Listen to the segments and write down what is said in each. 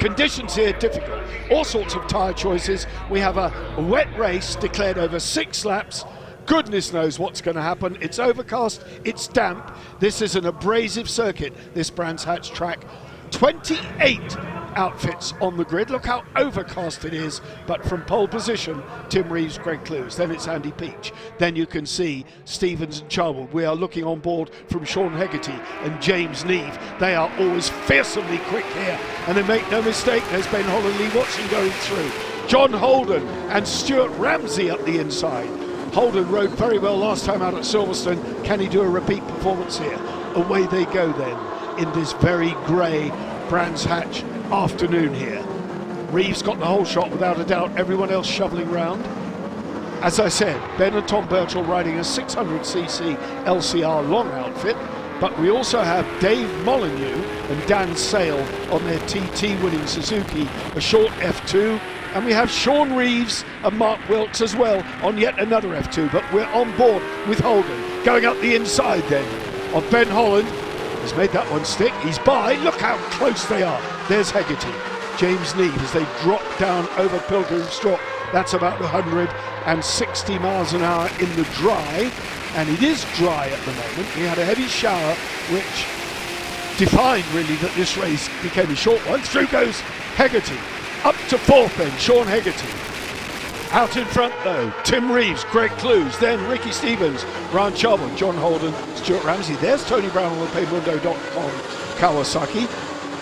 conditions here difficult. All sorts of tyre choices. We have a wet race declared over 6 laps. Goodness knows what's going to happen. It's overcast, it's damp. This is an abrasive circuit, this Brands Hatch track. 28 outfits on the grid. Look how overcast it is, but from pole position, Tim Reeves, Greg Clues, then it's Andy Peach, then you can see Stevens and Charwood. We are looking on board from Sean Hegarty and James Neve. They are always fearsomely quick here, and they make no mistake, there's Ben Holland, Lee Watson going through, John Holden and Stuart Ramsey up the inside. Holden rode very well last time out at Silverstone. Can he do a repeat performance here? Away they go then in this very grey Brands Hatch afternoon here. Reeves got the whole shot without a doubt, everyone else shoveling round. As I said, Ben and Tom Birchall riding a 600cc LCR long outfit, but we also have Dave Molyneux and Dan Sale on their TT winning Suzuki, a short F2, and we have Sean Reeves and Mark Wilkes as well on yet another F2, but we're on board with Holden. Going up the inside then of Ben Holland. He's made that one stick, he's by, look how close they are. There's Hegarty, James Neve as they drop down over Pilgrim's Drop. That's about 160 miles an hour in the dry, and it is dry at the moment. We had a heavy shower which defined really that this race became a short one. Through goes Hegarty, up to 4th then, Sean Hegarty. Out in front though, Tim Reeves, Greg Clues, then Ricky Stevens, Ryan Charwood, John Holden, Stuart Ramsey. There's Tony Brown on the Paymundo.com Kawasaki.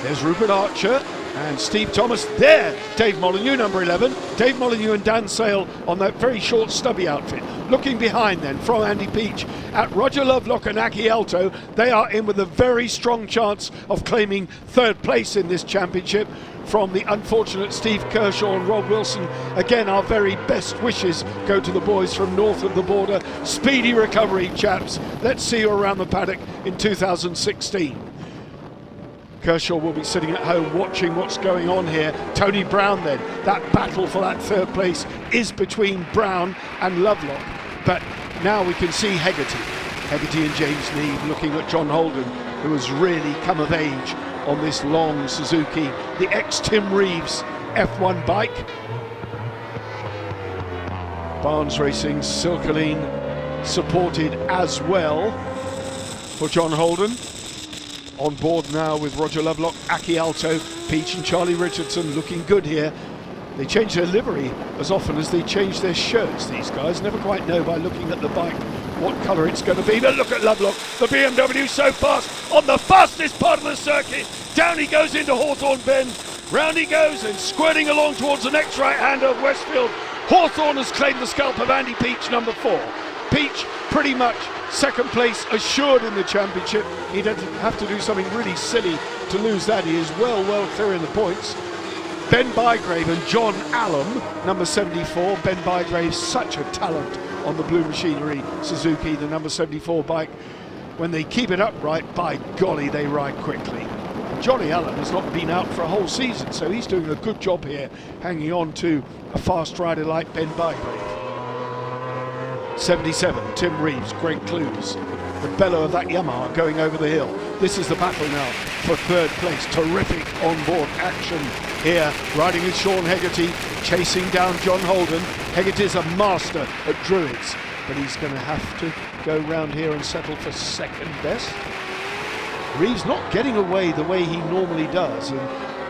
There's Rupert Archer and Steve Thomas. There, Dave Molyneux, number 11. Dave Molyneux and Dan Sale on that very short stubby outfit. Looking behind then from Andy Peach at Roger Lovelock and Aki Alto. They are in with a very strong chance of claiming 3rd place in this championship. From the unfortunate Steve Kershaw and Rob Wilson. Again, our very best wishes go to the boys from north of the border. Speedy recovery, chaps. Let's see you around the paddock in 2016. Kershaw will be sitting at home watching what's going on here. Tony Brown then, that battle for that 3rd place is between Brown and Lovelock. But now we can see Hegarty and James Neve looking at John Holden, who has really come of age on this long Suzuki, the ex-Tim Reeves F1 bike. Barnes Racing, Silkeline supported as well for John Holden. On board now with Roger Lovelock, Aki Alto, Peach and Charlie Richardson looking good here. They change their livery as often as they change their shirts, these guys. Never quite know by looking at the bike what colour it's going to be. But look at Lovelock, the BMW so fast, on the fastest part of the circuit. Down he goes into Hawthorne Bend, round he goes and squirting along towards the next right-hander of Westfield. Hawthorne has claimed the scalp of Andy Peach, number 4. Peach pretty much 2nd place assured in the championship. He doesn't have to do something really silly to lose that. He is well clear in the points. Ben Bygrave and John Allen, number 74. Ben Bygrave, such a talent on the Blue Machinery Suzuki, the number 74 bike. When they keep it upright, by golly, they ride quickly. Johnny Allen has not been out for a whole season, so he's doing a good job here, hanging on to a fast rider like Ben Bygrave. 77, Tim Reeves, Greg Clues, the bellow of that Yamaha going over the hill. This is the battle now for 3rd place. Terrific on-board action here, riding with Sean Hegarty, chasing down John Holden. Hegarty's a master at Druids, but he's going to have to go round here and settle for 2nd best. Reeves not getting away the way he normally does, and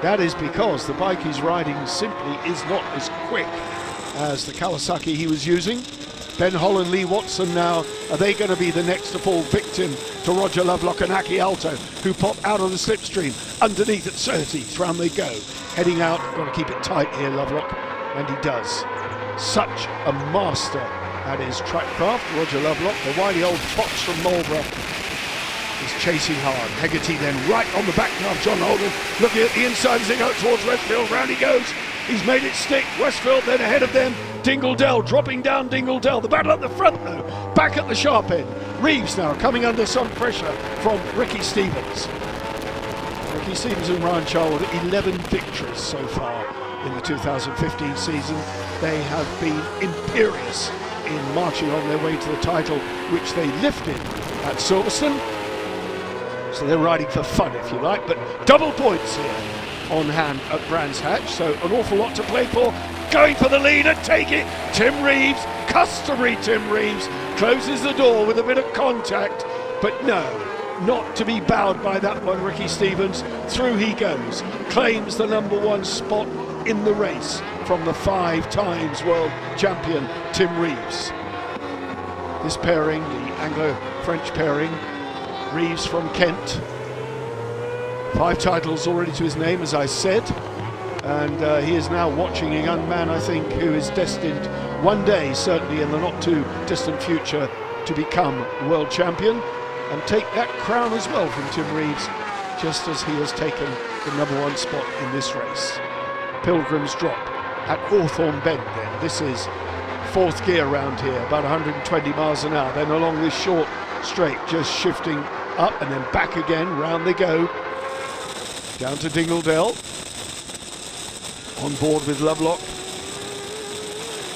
that is because the bike he's riding simply is not as quick as the Kawasaki he was using. Ben Holland, Lee Watson now, are they going to be the next to fall victim to Roger Lovelock and Aki Alto, who pop out of the slipstream underneath at 30s? Round they go, heading out. Got to keep it tight here, Lovelock, and he does. Such a master at his trackcraft, Roger Lovelock. The wily old fox from Marlborough is chasing hard. Hegarty then right on the back now of John Holden, looking at the inside as they go towards Westfield. Round he goes. He's made it stick. Westfield then ahead of them. Dingle-Dell dropping down Dingle-Dell. The battle at the front though, back at the sharp end. Reeves now coming under some pressure from Ricky Stevens. Ricky Stevens and Ryan Charwood, 11 victories so far in the 2015 season. They have been imperious in marching on their way to the title, which they lifted at Silverstone. So they're riding for fun, if you like, but double points here on hand at Brands Hatch, so an awful lot to play for. Going for the lead and take it, Tim Reeves, customary Tim Reeves, closes the door with a bit of contact, but no, not to be bowed by that one. Ricky Stevens, through he goes, claims the number one spot in the race from the 5 times world champion Tim Reeves. This pairing, the Anglo-French pairing, Reeves from Kent, 5 titles already to his name, as I said, and he is now watching a young man, I think, who is destined one day, certainly in the not too distant future, to become world champion and take that crown as well from Tim Reeves, just as he has taken the number one spot in this race. Pilgrim's Drop at Hawthorne Bend then. This is 4th gear round here, about 120 miles an hour, then along this short straight, just shifting up and then back again, round they go, down to Dingledale, on board with Lovelock.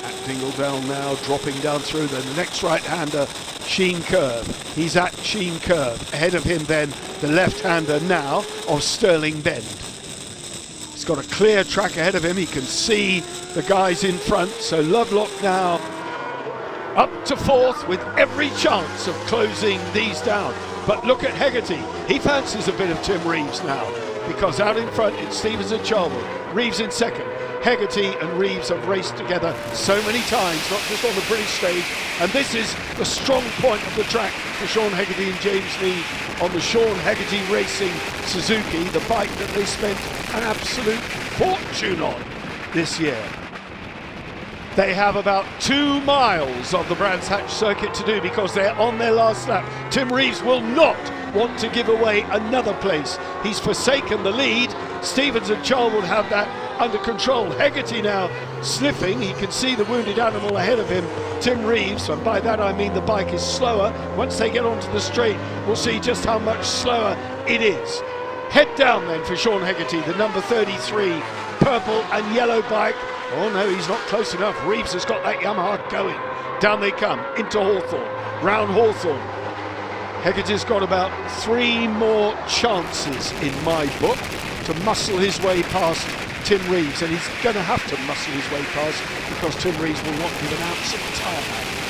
At Dingledale now, dropping down through the next right-hander, Sheen Curve. He's at Sheen Curve. Ahead of him then, the left-hander now of Stirling Bend. He's got a clear track ahead of him. He can see the guys in front. So Lovelock now up to 4th with every chance of closing these down. But look at Hegarty. He fancies a bit of Tim Reeves now, because out in front it's Stevens and Charlwood. Reeves in second. Hegarty and Reeves have raced together so many times, not just on the British stage, and this is the strong point of the track for Sean Hegarty and James Lee on the Sean Hegarty Racing Suzuki, the bike that they spent an absolute fortune on this year. They have about 2 miles of the Brands Hatch circuit to do because they're on their last lap. Tim Reeves will not want to give away another place. He's forsaken the lead. Stevens and Charlwood have that under control. Hegarty now sniffing. He can see the wounded animal ahead of him, Tim Reeves, and by that I mean the bike is slower. Once they get onto the straight, we'll see just how much slower it is. Head down then for Sean Hegarty, the number 33 purple and yellow bike. Oh no, he's not close enough. Reeves has got that Yamaha going. Down they come, into Hawthorne, round Hawthorne. Hegarty's got about 3 more chances in my book to muscle his way past Tim Reeves, and he's going to have to muscle his way past, because Tim Reeves will not give an ounce of time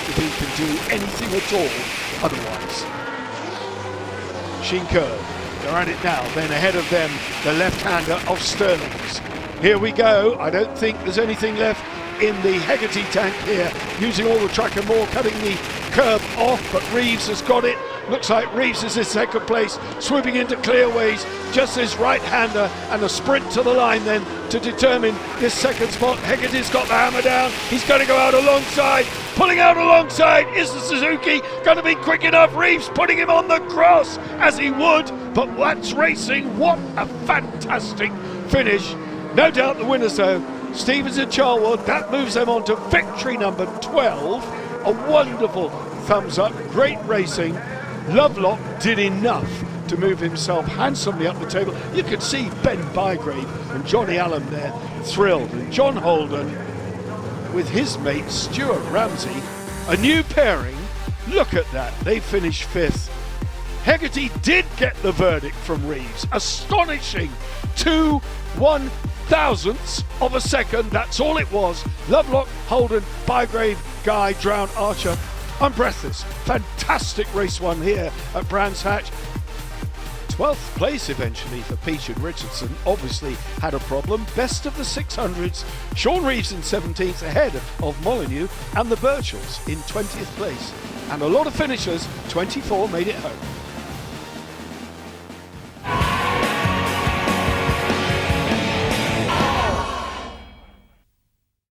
if he can do anything at all otherwise. Sheen Curve, they're at it now, then ahead of them the left-hander of Stirling's. Here we go. I don't think there's anything left in the Hegarty tank here, using all the track and more, cutting the curb off, but Reeves has got it. Looks like Reeves is in second place, swooping into clearways, just his right-hander, and a sprint to the line then to determine this second spot. Hegarty's got the hammer down. He's going to go out alongside. Pulling out alongside is the Suzuki. Going to be quick enough. Reeves putting him on the cross, as he would, but that's racing. What a fantastic finish. No doubt the winners though, Stevens and Charlwood. That moves them on to victory number 12. A wonderful thumbs up, great racing. Lovelock did enough to move himself handsomely up the table. You could see Ben Bygrave and Johnny Allen there thrilled, and John Holden with his mate Stuart Ramsey, a new pairing. Look at that, they finished 5th. Hegarty did get the verdict from Reeves, astonishing 2 1/1000ths of a second, that's all it was. Lovelock, Holden, Bygrave, Guy, Drown, Archer. I'm breathless. Fantastic race one here at Brands Hatch. 12th place eventually for Peach and Richardson. Obviously had a problem. Best of the 600s. Sean Reeves in 17th, ahead of Molyneux, and the Birchells in 20th place. And a lot of finishers, 24 made it home.